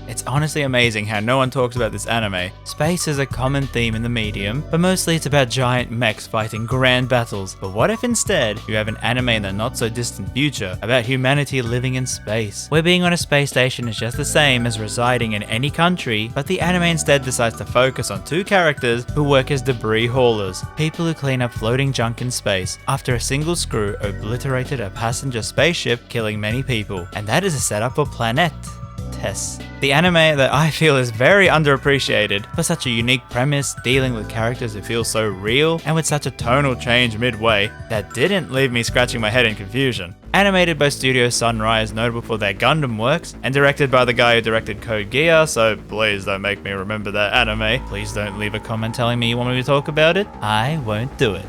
It's honestly amazing how no one talks about this anime. Space is a common theme in the medium, but mostly it's about giant mechs fighting grand battles. But what if instead you have an anime in the not so distant future about humanity living in space, where being on a space station is just the same as residing in any country, but the anime instead decides to focus on two characters who work as debris haulers, people who clean up floating junk in space after a single screw obliterated a passenger spaceship, killing many people. And that is a setup for Planet Tess, the anime that I feel is very underappreciated for such a unique premise, dealing with characters who feel so real and with such a tonal change midway that didn't leave me scratching my head in confusion. Animated by Studio Sunrise, notable for their Gundam works, and directed by the guy who directed Code Geass, so please don't make me remember that anime. Please don't leave a comment telling me you want me to talk about it. I won't do it.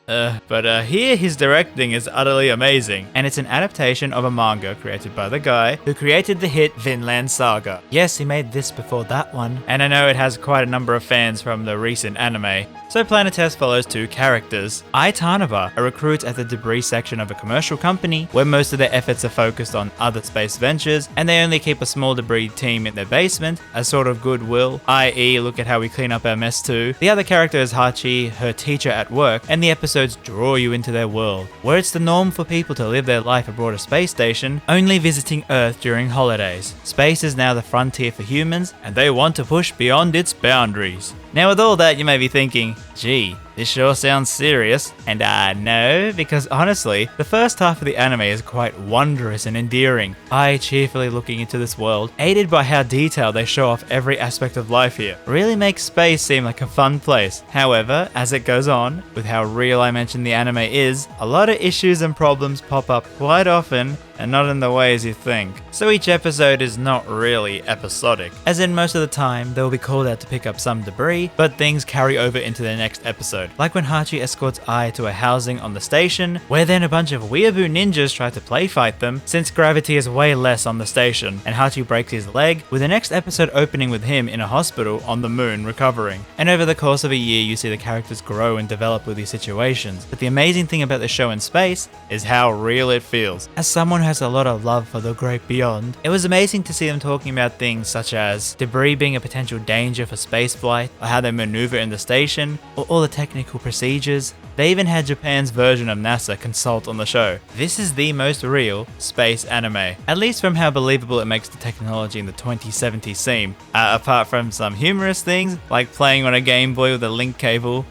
But here his directing is utterly amazing, and it's an adaptation of a manga created by the guy who created the hit Vinland Saga. Yes, he made this before that one, and I know it has quite a number of fans from the recent anime. So Planet Test follows two characters. Ai Tanaba, a recruit at the debris section of a commercial company where most of their efforts are focused on other space ventures, and they only keep a small debris team in their basement as sort of goodwill, i.e. look at how we clean up our mess too. The other character is Hachi, her teacher at work, and the episodes draw you into their world, where it's the norm for people to live their life aboard a space station, only visiting Earth during holidays. Space is now the frontier for humans, and they want to push beyond its boundaries. Now with all that, you may be thinking, gee, this sure sounds serious, and no, because honestly, the first half of the anime is quite wondrous and endearing. I cheerfully looking into this world, aided by how detailed they show off every aspect of life here, really makes space seem like a fun place. However, as it goes on, with how real I mentioned the anime is, a lot of issues and problems pop up quite often, and not in the ways you think. So each episode is not really episodic, as in most of the time, they will be called out to pick up some debris, but things carry over into the next episode. Like when Hachi escorts Ai to a housing on the station, where then a bunch of weeaboo ninjas try to play fight them, since gravity is way less on the station, and Hachi breaks his leg, with the next episode opening with him in a hospital on the moon recovering. And over the course of a year, you see the characters grow and develop with these situations. But the amazing thing about the show in space is how real it feels. As someone who has a lot of love for the great beyond, it was amazing to see them talking about things such as debris being a potential danger for spaceflight, or how they maneuver in the station, or all the technical procedures. They even had Japan's version of NASA consult on the show. This is the most real space anime, at least from how believable it makes the technology in the 2070s seem, apart from some humorous things like playing on a Game Boy with a link cable.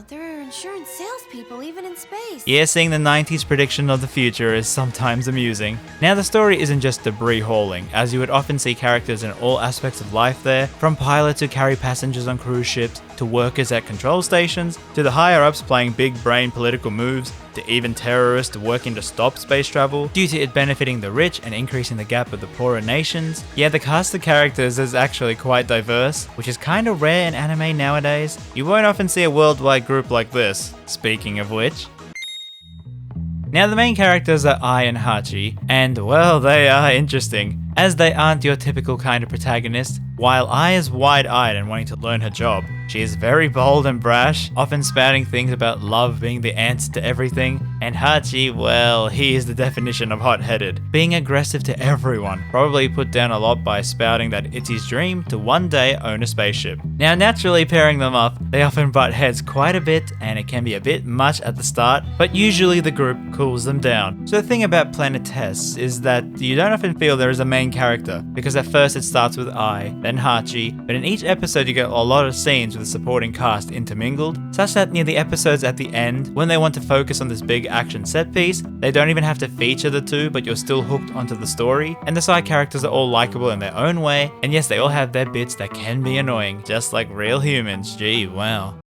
There are insurance salespeople even in space. Yeah, seeing the 90s prediction of the future is sometimes amusing. Now the story isn't just debris hauling, as you would often see characters in all aspects of life there, from pilots who carry passengers on cruise ships, to workers at control stations, to the higher-ups playing big brain political moves, to even terrorists working to stop space travel, due to it benefiting the rich and increasing the gap of the poorer nations. Yeah, the cast of characters is actually quite diverse, which is kinda rare in anime nowadays. You won't often see a worldwide group like this, speaking of which. Now the main characters are Ai and Hachi, and well, they are interesting, as they aren't your typical kind of protagonist. While Ai is wide-eyed and wanting to learn her job, she is very bold and brash, often spouting things about love being the answer to everything, and Hachi, well, he is the definition of hot-headed, being aggressive to everyone, probably put down a lot by spouting that it's his dream to one day own a spaceship. Now naturally pairing them up, they often butt heads quite a bit, and it can be a bit much at the start, but usually the group cools them down. So the thing about Planet Test is that you don't often feel there is a main character, because at first it starts with Ai, then Hachi, but in each episode you get a lot of scenes with the supporting cast intermingled, such that near the episodes at the end, when they want to focus on this big action set piece, they don't even have to feature the two, but you're still hooked onto the story, and the side characters are all likable in their own way, and yes, they all have their bits that can be annoying, just like real humans. Gee, wow.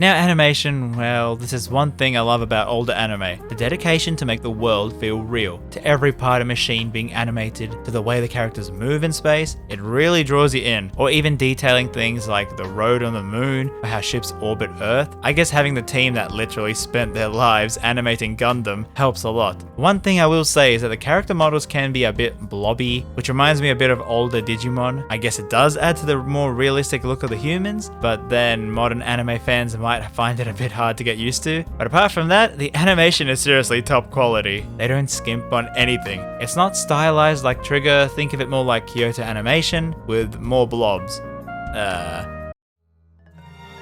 Now animation, well, this is one thing I love about older anime, the dedication to make the world feel real, to every part of machine being animated, to the way the characters move in space. It really draws you in, or even detailing things like the road on the moon, or how ships orbit Earth. I guess having the team that literally spent their lives animating Gundam helps a lot. One thing I will say is that the character models can be a bit blobby, which reminds me a bit of older Digimon. I guess it does add to the more realistic look of the humans, but then modern anime fans might might find it a bit hard to get used to. But apart from that, the animation is seriously top quality. They don't skimp on anything. It's not stylized like Trigger, think of it more like Kyoto Animation with more blobs.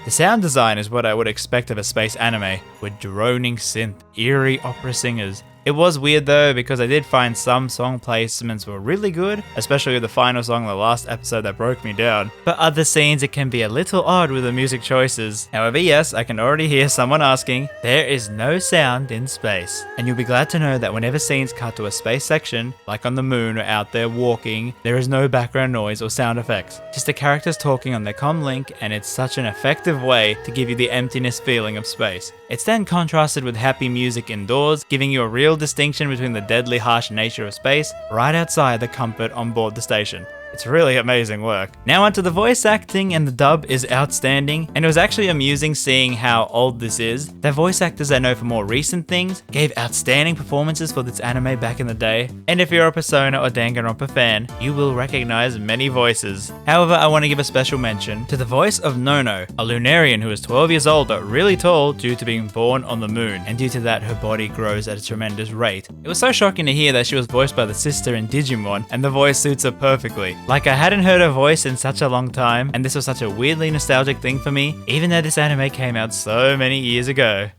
The sound design is what I would expect of a space anime, with droning synth, eerie opera singers. It was weird though, because I did find some song placements were really good, especially the final song of the last episode that broke me down. But other scenes it can be a little odd with the music choices. However, yes, I can already hear someone asking, there is no sound in space. And you'll be glad to know that whenever scenes cut to a space section, like on the moon or out there walking, there is no background noise or sound effects. Just the characters talking on their comm link, and it's such an effective way to give you the emptiness feeling of space. It's then contrasted with happy music indoors, giving you a real distinction between the deadly harsh nature of space right outside the comfort on board the station. It's really amazing work. Now onto the voice acting, and the dub is outstanding, and it was actually amusing seeing how old this is. The voice actors I know for more recent things gave outstanding performances for this anime back in the day, and if you're a Persona or Danganronpa fan, you will recognize many voices. However, I want to give a special mention to the voice of Nono, a Lunarian who is 12 years old but really tall due to being born on the moon, and due to that her body grows at a tremendous rate. It was so shocking to hear that she was voiced by the sister in Digimon, and the voice suits her perfectly. Like, I hadn't heard her voice in such a long time, and this was such a weirdly nostalgic thing for me, even though this anime came out so many years ago.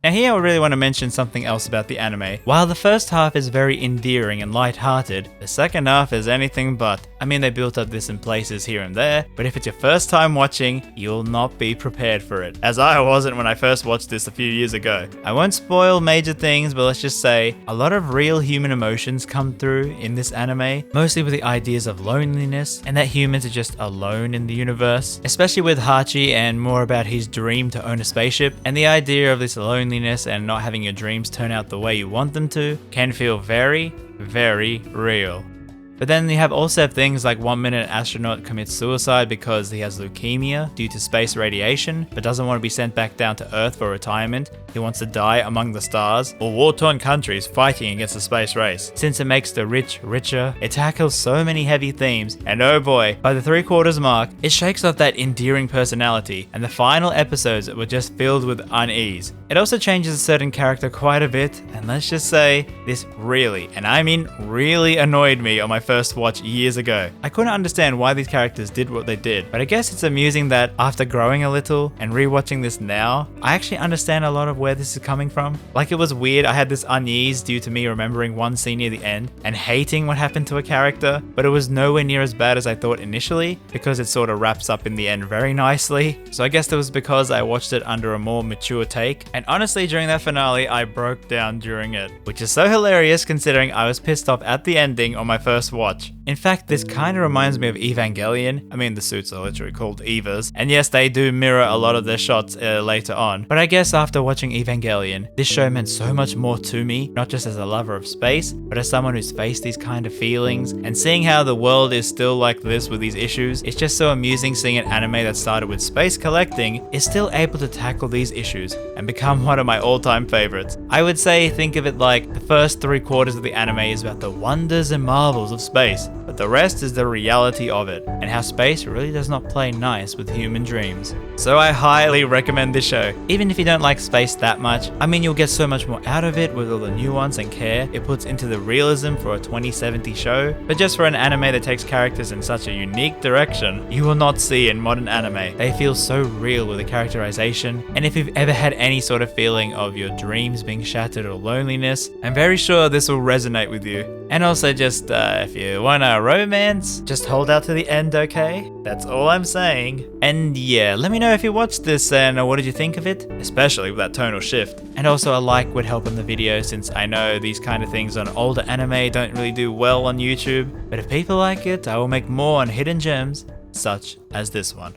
Now here I really want to mention something else about the anime. While the first half is very endearing and light-hearted, the second half is anything but. I mean, they built up this in places here and there, but if it's your first time watching, you'll not be prepared for it, as I wasn't when I first watched this a few years ago. I won't spoil major things, but let's just say, a lot of real human emotions come through in this anime, mostly with the ideas of loneliness, and that humans are just alone in the universe, especially with Hachi and more about his dream to own a spaceship, and the idea of this loneliness and not having your dreams turn out the way you want them to can feel very, very real. But then you also have things like 1 minute an astronaut commits suicide because he has leukemia due to space radiation, but doesn't want to be sent back down to Earth for retirement. He wants to die among the stars, or war-torn countries fighting against the space race. Since it makes the rich richer, it tackles so many heavy themes, and oh boy, by the 3/4 mark, it shakes off that endearing personality, and the final episodes were just filled with unease. It also changes a certain character quite a bit, and let's just say, this really, and I mean really, annoyed me on my first watch years ago. I couldn't understand why these characters did what they did, but I guess it's amusing that after growing a little and rewatching this now, I actually understand a lot of where this is coming from. Like, it was weird, I had this unease due to me remembering one scene near the end and hating what happened to a character, but it was nowhere near as bad as I thought initially, because it sort of wraps up in the end very nicely. So I guess that was because I watched it under a more mature take, and honestly during that finale I broke down during it, which is so hilarious considering I was pissed off at the ending on my first watch. In fact, this kind of reminds me of Evangelion. I mean, the suits are literally called Evas, and yes, they do mirror a lot of their shots later on, but I guess after watching Evangelion, this show meant so much more to me, not just as a lover of space, but as someone who's faced these kind of feelings, and seeing how the world is still like this with these issues. It's just so amusing seeing an anime that started with space collecting is still able to tackle these issues and become one of my all-time favorites. I would say think of it like the first 3/4 of the anime is about the wonders and marvels of space, but the rest is the reality of it, and how space really does not play nice with human dreams. So I highly recommend this show. Even if you don't like space that much, I mean, you'll get so much more out of it with all the nuance and care it puts into the realism for a 2070 show, but just for an anime that takes characters in such a unique direction, you will not see in modern anime. They feel so real with the characterization, and if you've ever had any sort of feeling of your dreams being shattered or loneliness, I'm very sure this will resonate with you. And also just, if you want a romance, just hold out to the end, okay? That's all I'm saying. And yeah, let me know if you watched this and what did you think of it? Especially with that tonal shift. And also a like would help in the video, since I know these kind of things on older anime don't really do well on YouTube. But if people like it, I will make more on hidden gems, such as this one.